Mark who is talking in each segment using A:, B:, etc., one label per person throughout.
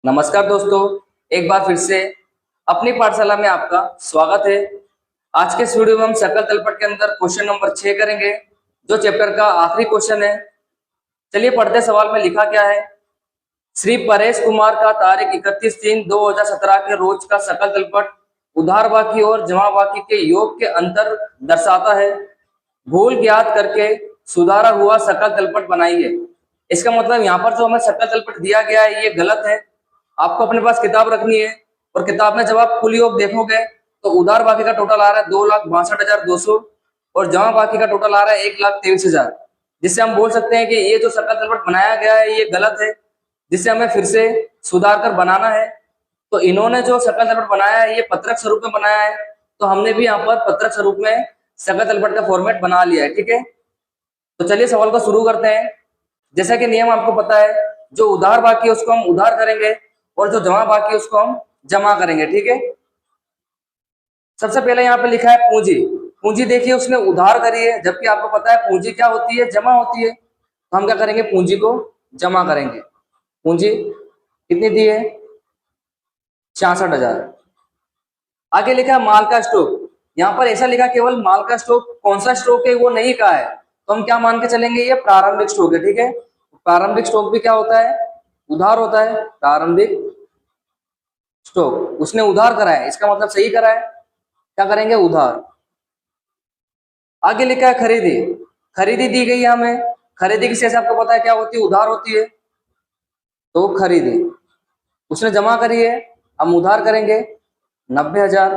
A: नमस्कार दोस्तों, एक बार फिर से अपनी पाठशाला में आपका स्वागत है। आज के इस वीडियो में हम सकल तलपट के अंदर क्वेश्चन नंबर 6 करेंगे, जो चैप्टर का आखिरी क्वेश्चन है। चलिए पढ़ते, सवाल में लिखा क्या है। श्री परेश कुमार का तारीख 31/3/2017 के रोज का सकल तलपट उधार बाकी और जमा बाकी के योग के अंतर दर्शाता है। भूल ज्ञात करके सुधारा हुआ सकल तलपट बनाइए। इसका मतलब यहाँ पर जो हमें सकल तलपट दिया गया है ये गलत है। आपको अपने पास किताब रखनी है और किताब में जब आप कुल योग देखोगे तो उधार बाकी का टोटल आ रहा है 2,62,200 और जमा बाकी का टोटल आ रहा है 1,23,000, जिससे हम बोल सकते हैं कि ये जो सकल तलपट बनाया गया है ये गलत है, जिससे हमें फिर से सुधार कर बनाना है। तो इन्होंने जो सकल तलपट बनाया है ये पत्रक स्वरूप में बनाया है, तो हमने भी यहाँ पर पत्रक स्वरूप में सकल तलपट का फॉर्मेट बना लिया है। ठीक है, तो चलिए सवाल को शुरू करते हैं। जैसा कि नियम आपको पता है, जो उधार बाकी है उसको हम उधार करेंगे और जो जमा बाकी है उसको हम जमा करेंगे। ठीक है, सबसे पहले यहाँ पे लिखा है पूंजी। पूंजी देखिए उसने उधार करी है, जबकि आपको पता है पूंजी क्या होती है, जमा होती है। तो हम क्या करेंगे, पूंजी को जमा करेंगे। पूंजी कितनी दी है, 66,000। आगे लिखा है माल का स्टॉक। यहाँ पर ऐसा लिखा केवल माल का स्टॉक, कौन सा स्टॉक है वो नहीं कहा है, तो हम क्या मान के चलेंगे, ये प्रारंभिक स्टॉक है। ठीक है, प्रारंभिक स्टॉक भी क्या होता है, उधार होता है। प्रारंभिक स्टॉक उसने उधार करा है, इसका मतलब सही करा है, क्या करेंगे, उधार। आगे लिखा है खरीदी। खरीदी दी गई है हमें, खरीदी की शेष आपको पता है क्या होती है, उधार होती है। तो खरीदी उसने जमा करी है, हम उधार करेंगे 90,000।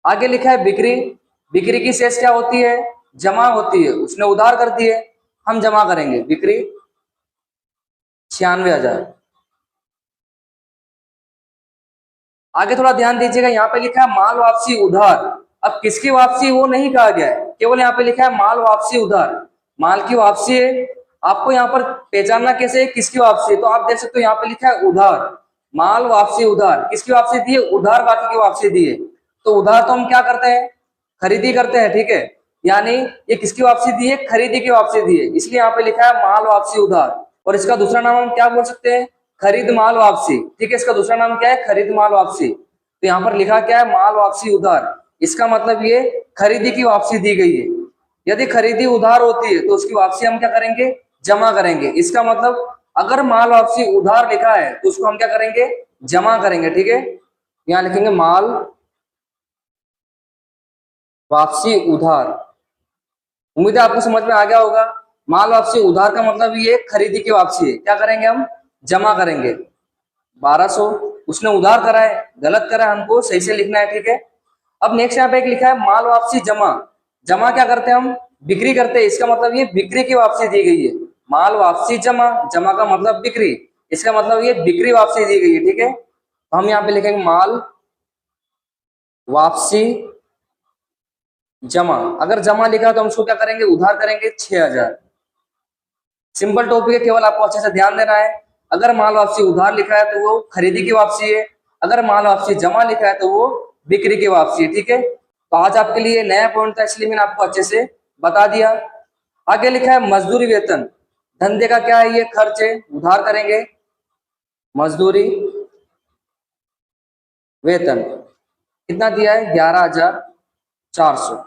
A: आगे लिखा है बिक्री। बिक्री की शेष क्या होती है, जमा होती है। उसने उधार कर दी है, हम जमा करेंगे बिक्री 96,000। आगे थोड़ा ध्यान दीजिएगा, यहाँ पे लिखा है माल वापसी उधार। अब किसकी वापसी वो नहीं कहा गया है, केवल यहाँ पे लिखा है माल वापसी उधार। माल की वापसी है, आपको यहाँ पर पहचानना कैसे है किसकी वापसी है, तो आप देख सकते हो यहाँ पे लिखा है उधार। माल वापसी उधार, किसकी वापसी दी है, उधार बाकी की वापसी दी है। तो उधार तो हम क्या करते हैं, खरीदी करते हैं। ठीक है, यानी ये किसकी वापसी दी है, खरीदी की वापसी दी है, इसलिए यहाँ पे लिखा है माल वापसी उधार। और इसका दूसरा नाम हम क्या बोल सकते हैं, खरीद माल वापसी। ठीक है, इसका दूसरा नाम क्या है, खरीद माल वापसी। तो यहाँ पर लिखा क्या है, माल वापसी उधार। इसका मतलब ये खरीदी की वापसी दी गई है। यदि खरीदी उधार होती है तो उसकी वापसी हम क्या करेंगे, जमा करेंगे। इसका मतलब अगर माल वापसी उधार लिखा है तो उसको हम क्या करेंगे, जमा करेंगे। ठीक है, यहाँ लिखेंगे माल वापसी उधार। उम्मीद है आपको समझ में आ गया होगा। माल वापसी उधार का मतलब ये खरीदी की वापसी है, क्या करेंगे हम, जमा करेंगे। 1200 उसने उधार करा है, गलत करा है, हमको सही से लिखना है। ठीक है, अब नेक्स्ट यहाँ पे एक लिखा है माल वापसी जमा। जमा क्या करते हैं हम, बिक्री करते हैं, इसका मतलब ये बिक्री की वापसी दी गई है। माल वापसी जमा, जमा का मतलब बिक्री, इसका मतलब ये बिक्री वापसी दी गई है। ठीक है, तो हम यहाँ पे लिखेंगे माल वापसी जमा। अगर जमा लिखा तो हम उसको क्या करेंगे, उधार करेंगे 6,000। सिंपल टॉपिक है, केवल आपको अच्छे से ध्यान देना है। अगर माल वापसी उधार लिखा है तो वो खरीदी की वापसी है, अगर माल वापसी जमा लिखा है तो वो बिक्री की वापसी है। ठीक है, तो आज आपके लिए नया पॉइंट था, इसलिए मैंने आपको अच्छे से बता दिया। आगे लिखा है मजदूरी वेतन। धंधे का क्या है, ये खर्च है, उधार करेंगे मजदूरी वेतन। कितना दिया है, 11,400।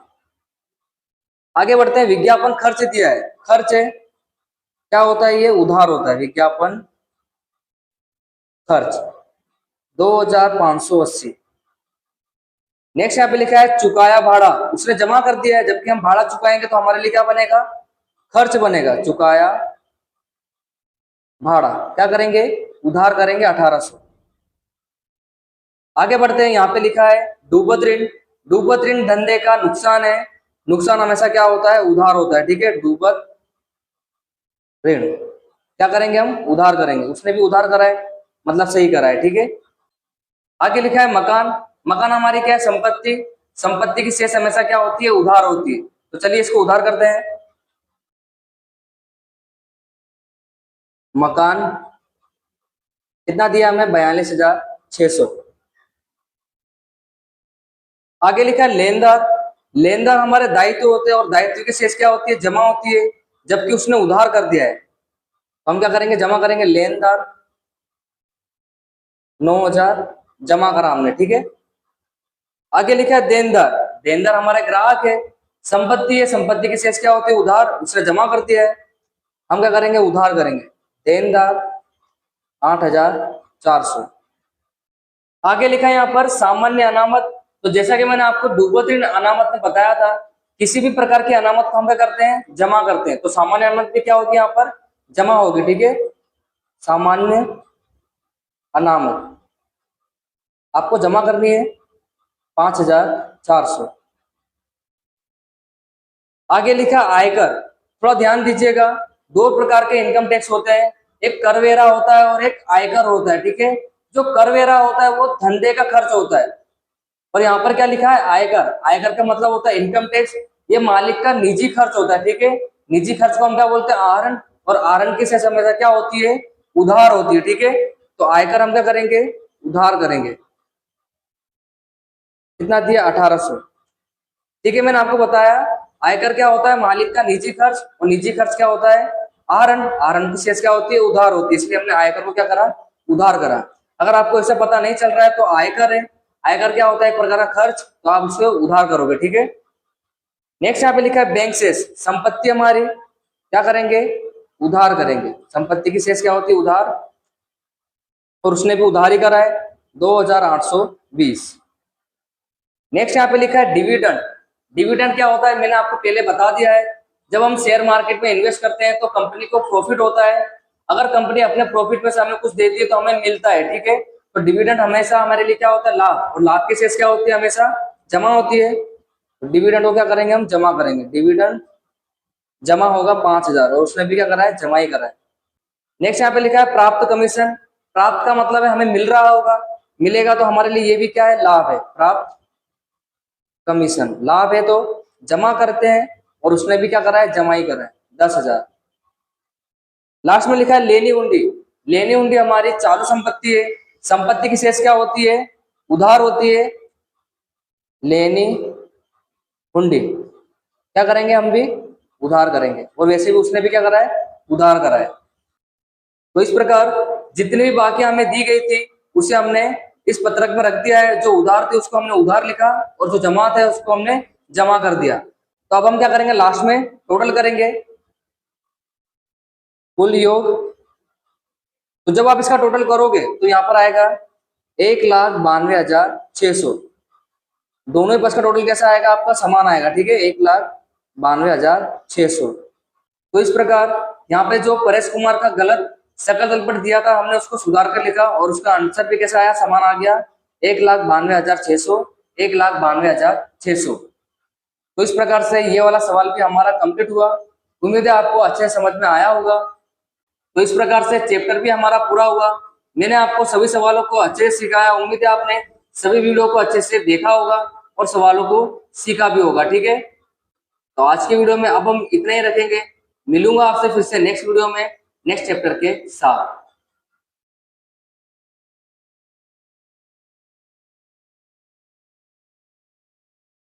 A: आगे बढ़ते हैं, विज्ञापन खर्च दिया है, खर्च है, क्या होता है, ये उधार होता है। विज्ञापन खर्च 2,580। नेक्स्ट यहाँ पे लिखा है चुकाया भाड़ा। उसने जमा कर दिया है, जबकि हम भाड़ा चुकाएंगे तो हमारे लिए क्या बनेगा, खर्च बनेगा। चुकाया भाड़ा क्या करेंगे, उधार करेंगे 1,800। आगे बढ़ते हैं, यहाँ पे लिखा है डूबत ऋण। डूबत ऋण धंधे का नुकसान है। नुकसान हमेशा क्या होता है, उधार होता है। ठीक है, डूबत ऋण क्या करेंगे, हम उधार करेंगे। उसने भी उधार करा है, मतलब सही करा है। ठीक है, आगे लिखा है मकान। मकान हमारी क्या है, संपत्ति। संपत्ति की शेष हमेशा क्या होती है, उधार होती है। तो चलिए इसको उधार करते हैं। मकान कितना दिया हमें, 42,600। आगे लिखा है लेनदार। लेनदार हमारे दायित्व होते हैं और दायित्व की शेष क्या होती है, जमा होती है, जबकि उसने उधार कर दिया है। हम क्या करेंगे, जमा करेंगे लेनदार 9,000 जमा करा हमने, ठीक है। आगे लिखा है देनदार। देनदार हमारा ग्राहक है। संपत्ति है, संपत्ति की शेष क्या होती है? उधार, उसने जमा कर दिया है, हम क्या करेंगे? उधार करेंगे। देनदार 8,400। आगे लिखा है यहाँ पर सामान्य अनामत। तो जैसा कि मैंने आपको डूबोत्तीर्ण अनामत में बताया था, किसी भी प्रकार की अनामत को हम क्या करते हैं? जमा करते हैं। तो सामान्य अनामत में क्या होगी? यहाँ पर जमा होगी, ठीक है। सामान्य अनामत आपको जमा करनी है 5,400। आगे लिखा आयकर। थोड़ा ध्यान दीजिएगा, दो प्रकार के इनकम टैक्स होते हैं, एक करवेरा होता है और एक आयकर होता है, ठीक है। जो करवेरा होता है वो धंधे का खर्च होता है, और यहाँ पर क्या लिखा है? आयकर। आयकर का मतलब होता है इनकम टैक्स। ये मालिक का निजी खर्च होता है, ठीक है। निजी खर्च को हम क्या बोलते हैं? आहरण। और आहरण की शेष हमेशा क्या होती है? उधार होती है, ठीक है। तो आयकर हम क्या करेंगे? उधार करेंगे। कितना दिया? 1,800, ठीक है। मैंने आपको बताया आयकर क्या होता है? मालिक का निजी खर्च, और निजी खर्च क्या होता है? आहरण। आहरण की शेष क्या होती है? उधार होती है। इसलिए हमने आयकर को क्या करा? उधार करा। अगर आपको ऐसा पता नहीं चल रहा है तो आयकर है, आयकर क्या होता है? एक प्रकार का खर्च, तो आप उसको उधार करोगे, ठीक है। नेक्स्ट यहाँ पे लिखा है बैंक शेष। संपत्ति हमारी क्या करेंगे? उधार करेंगे। संपत्ति की शेष क्या होती है? उधार, और उसने भी उधार ही करा है 2,820। नेक्स्ट यहाँ पे लिखा है डिविडेंड। डिविडेंड क्या होता है? मैंने आपको पहले बता दिया है। जब हम शेयर मार्केट में इन्वेस्ट करते हैं तो कंपनी को प्रॉफिट होता है। अगर कंपनी अपने प्रॉफिट में से हमें कुछ देती है तो हमें मिलता है, ठीक है। तो डिविडेंड हमेशा हमारे लिए क्या होता है? लाभ, और लाभ की शेष क्या होती है? हमेशा जमा होती है। तो डिविडेंड को क्या करेंगे? हम जमा करेंगे। डिविडेंड जमा होगा 5,000, और उसने भी क्या करा है? जमा ही करा है। नेक्स्ट यहाँ पे लिखा है प्राप्त कमीशन। प्राप्त का मतलब है हमें मिल रहा होगा, मिलेगा, तो हमारे लिए ये भी क्या है? लाभ है। प्राप्त कमीशन लाभ है, तो जमा करते हैं, और उसने भी क्या करा है? जमा ही करा है 10,000। लास्ट में लिखा है लेनी हुंडी। लेनी हुंडी हमारी चालू संपत्ति है। संपत्ति की शेष क्या होती है? उधार होती है। लेनी हुंडी क्या करेंगे? हम भी उधार करेंगे, और वैसे भी उसने भी क्या करा है? उधार करा है। तो इस प्रकार जितनी भी बाकी हमें दी गई थी उसे हमने इस पत्रक में रख दिया है। जो उधार थे उसको हमने उधार लिखा, और जो जमा थे उसको हमने जमा कर दिया। तो अब हम क्या करेंगे? लास्ट में टोटल करेंगे, कुल योग। तो जब आप इसका टोटल करोगे तो यहाँ पर आएगा 1,92,600। दोनों ही बस का टोटल कैसा आएगा? आपका समान आएगा, ठीक है। 1,92,600। तो इस प्रकार यहाँ पे जो परेश कुमार का गलत सकल तलपट दिया था हमने उसको सुधार कर लिखा, और उसका आंसर भी कैसा आया? समान आ गया 1,92,600, 1,92,600। तो इस प्रकार से ये वाला सवाल भी हमारा कंप्लीट हुआ। उम्मीद है आपको अच्छे समझ में आया होगा। तो इस प्रकार से चैप्टर भी हमारा पूरा हुआ। मैंने आपको सभी सवालों को अच्छे से सिखाया। उम्मीद है आपने सभी वीडियो को अच्छे से देखा होगा और सवालों को सीखा भी होगा, ठीक है। तो आज के वीडियो में अब हम इतना ही रखेंगे। मिलूंगा आपसे फिर से नेक्स्ट वीडियो में नेक्स्ट चैप्टर के साथ।